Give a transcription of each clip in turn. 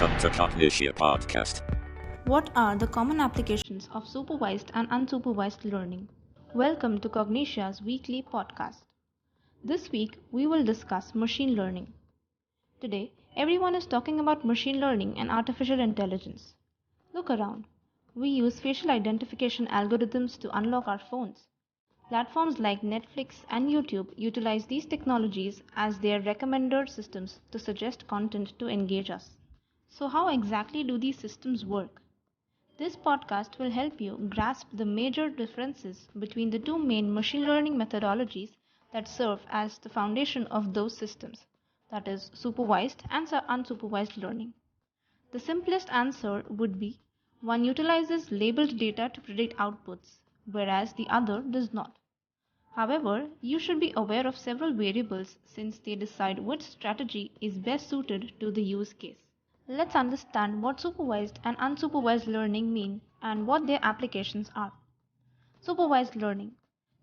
Welcome to Cognitia Podcast. What are the common applications of supervised and unsupervised learning? Welcome to Cognitia's weekly podcast. This week, we will discuss machine learning. Today, everyone is talking about machine learning and artificial intelligence. Look around. We use facial identification algorithms to unlock our phones. Platforms like Netflix and YouTube utilize these technologies as their recommender systems to suggest content to engage us. So, how exactly do these systems work? This podcast will help you grasp the major differences between the two main machine learning methodologies that serve as the foundation of those systems, that is, supervised and unsupervised learning. The simplest answer would be one utilizes labeled data to predict outputs, whereas the other does not. However, you should be aware of several variables since they decide which strategy is best suited to the use case. Let's understand what supervised and unsupervised learning mean and what their applications are. Supervised learning.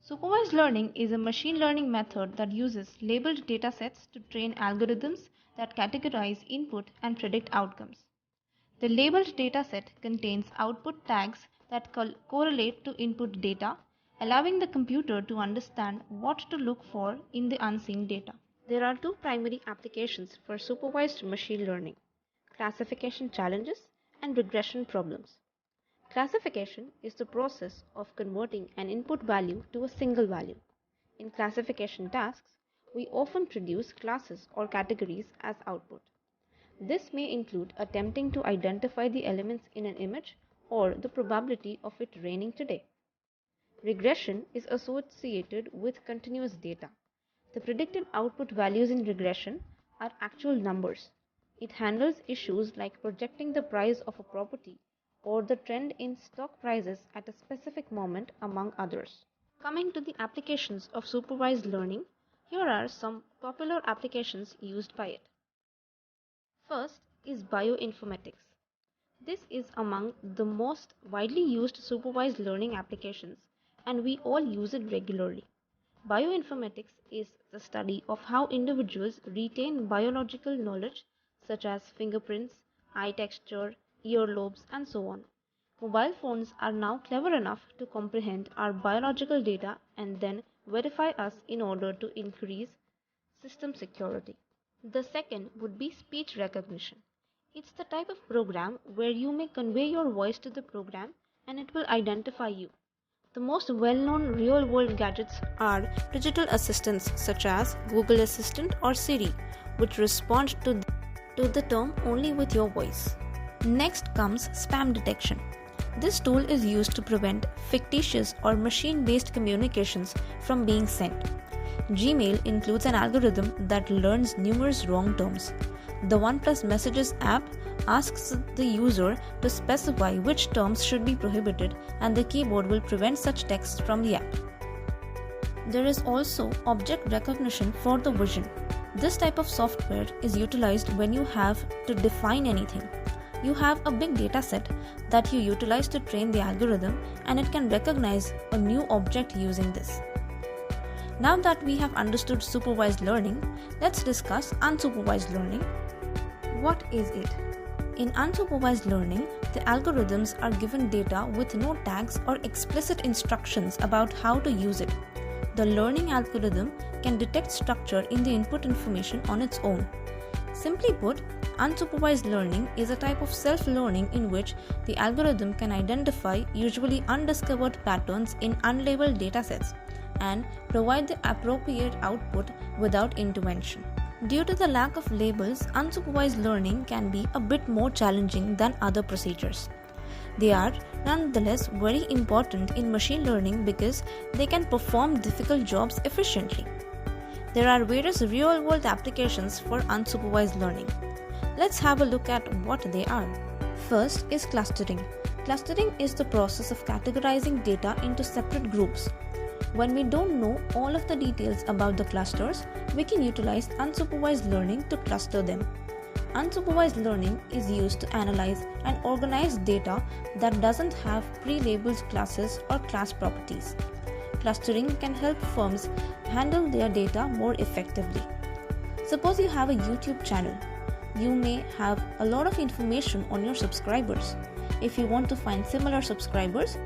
Supervised learning is a machine learning method that uses labeled datasets to train algorithms that categorize input and predict outcomes. The labeled dataset contains output tags that correlate to input data, allowing the computer to understand what to look for in the unseen data. There are two primary applications for supervised machine learning: classification challenges and regression problems. Classification is the process of converting an input value to a single value. In classification tasks, we often produce classes or categories as output. This may include attempting to identify the elements in an image or the probability of it raining today. Regression is associated with continuous data. The predicted output values in regression are actual numbers. It handles issues like projecting the price of a property or the trend in stock prices at a specific moment, among others. Coming to the applications of supervised learning, here are some popular applications used by it. First is bioinformatics. This is among the most widely used supervised learning applications, and we all use it regularly. Bioinformatics is the study of how individuals retain biological knowledge such as fingerprints, eye texture, earlobes, and so on. Mobile phones are now clever enough to comprehend our biological data and then verify us in order to increase system security. The second would be speech recognition. It's the type of program where you may convey your voice to the program and it will identify you. The most well-known real-world gadgets are digital assistants such as Google Assistant or Siri, which respond to the term only with your voice. Next comes spam detection. This tool is used to prevent fictitious or machine-based communications from being sent. Gmail includes an algorithm that learns numerous wrong terms. The OnePlus Messages app asks the user to specify which terms should be prohibited, and the keyboard will prevent such text from the app. There is also object recognition for the vision. This type of software is utilized when you have to define anything. You have a big data set that you utilize to train the algorithm, and it can recognize a new object using this. Now that we have understood supervised learning, let's discuss unsupervised learning. What is it? In unsupervised learning, the algorithms are given data with no tags or explicit instructions about how to use it. The learning algorithm can detect structure in the input information on its own. Simply put, unsupervised learning is a type of self-learning in which the algorithm can identify usually undiscovered patterns in unlabeled datasets and provide the appropriate output without intervention. Due to the lack of labels, unsupervised learning can be a bit more challenging than other procedures. They are nonetheless very important in machine learning because they can perform difficult jobs efficiently. There are various real-world applications for unsupervised learning. Let's have a look at what they are. First is clustering. Clustering is the process of categorizing data into separate groups. When we don't know all of the details about the clusters, we can utilize unsupervised learning to cluster them. Unsupervised learning is used to analyze and organize data that doesn't have pre-labeled classes or class properties. Clustering can help firms handle their data more effectively. Suppose you have a YouTube channel. you may have a lot of information on your subscribers. If you want to find similar subscribers,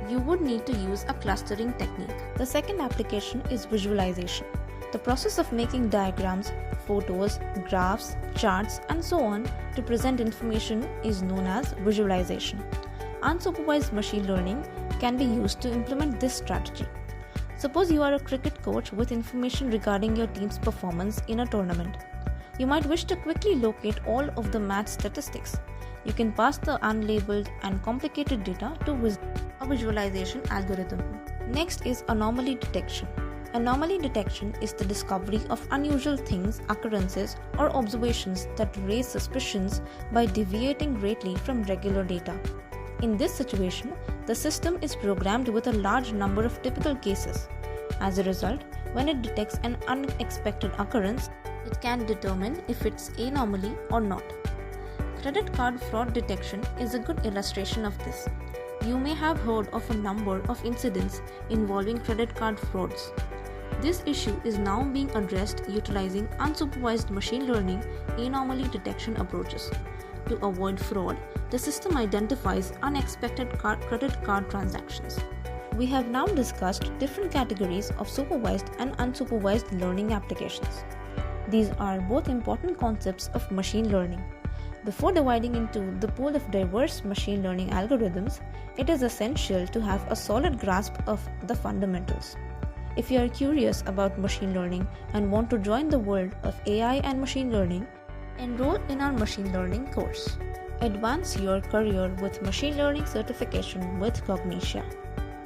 you would need to use a clustering technique. The second application is visualization. The process of making diagrams, photos, graphs, charts, and so on to present information is known as visualization. Unsupervised machine learning can be used to implement this strategy. Suppose you are a cricket coach with information regarding your team's performance in a tournament. You might wish to quickly locate all of the match statistics. You can pass the unlabeled and complicated data to a visualization algorithm. Next is anomaly detection. Anomaly detection is the discovery of unusual things, occurrences, or observations that raise suspicions by deviating greatly from regular data. In this situation, the system is programmed with a large number of typical cases. As a result, when it detects an unexpected occurrence, it can determine if it's an anomaly or not. Credit card fraud detection is a good illustration of this. You may have heard of a number of incidents involving credit card frauds. This issue is now being addressed utilizing unsupervised machine learning anomaly detection approaches. To avoid fraud, the system identifies unexpected credit card transactions. We have now discussed different categories of supervised and unsupervised learning applications. These are both important concepts of machine learning. Before dividing into the pool of diverse machine learning algorithms, it is essential to have a solid grasp of the fundamentals. If you are curious about machine learning and want to join the world of AI and machine learning, enroll in our machine learning course. Advance your career with machine learning certification with Cognitia.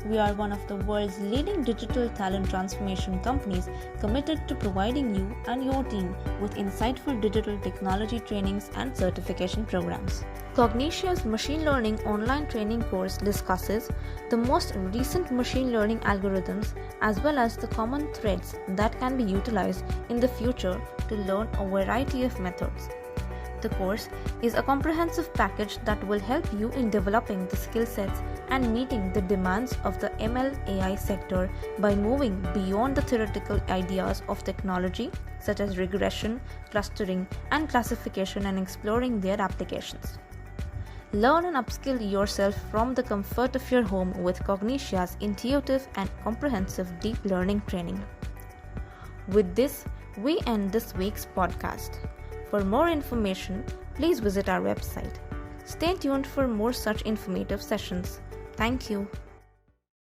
We are one of the world's leading digital talent transformation companies committed to providing you and your team with insightful digital technology trainings and certification programs. Cognitia's machine learning online training course discusses the most recent machine learning algorithms as well as the common threads that can be utilized in the future to learn a variety of methods. The course is a comprehensive package that will help you in developing the skill sets and meeting the demands of the ML/AI sector by moving beyond the theoretical ideas of technology such as regression, clustering, and classification and exploring their applications. Learn and upskill yourself from the comfort of your home with Cognitia's intuitive and comprehensive deep learning training. With this, we end this week's podcast. For more information, please visit our website. Stay tuned for more such informative sessions. Thank you.